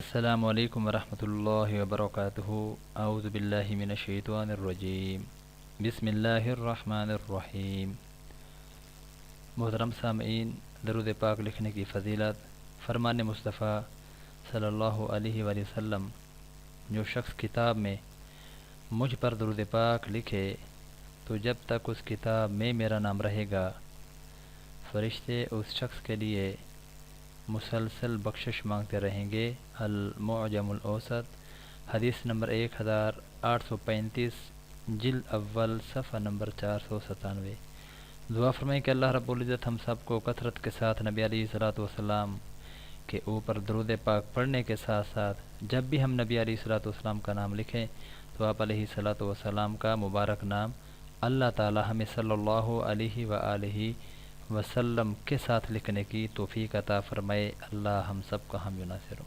السلام علیکم ورحمۃ اللہ وبرکاتہ۔ اعوذ باللہ من الشیطان الرجیم، بسم اللہ الرحمن الرحیم۔ محترم سامعین، درود پاک لکھنے کی فضیلت۔ فرمان مصطفیٰ صلی اللہ علیہ وآلہ وسلم، جو شخص کتاب میں مجھ پر درود پاک لکھے تو جب تک اس کتاب میں میرا نام رہے گا فرشتے اس شخص کے لیے مسلسل بخشش مانگتے رہیں گے۔ المعجم الاوسط، حدیث نمبر 1835، جلد اول، صفحہ نمبر 497۔ دعا فرمائیں کہ اللہ رب العزت ہم سب کو کثرت کے ساتھ نبی علیہ الصلوۃ والسلام کے اوپر درود پاک پڑھنے کے ساتھ ساتھ جب بھی ہم نبی علیہ الصلوۃ والسلام کا نام لکھیں تو آپ علیہ الصلوۃ والسلام کا مبارک نام اللہ تعالی ہمیں صلی اللہ علیہ وآلہ وسلم کے ساتھ لکھنے کی توفیق عطا فرمائے۔ اللہ ہم سب کا حامی و ناصر ہو۔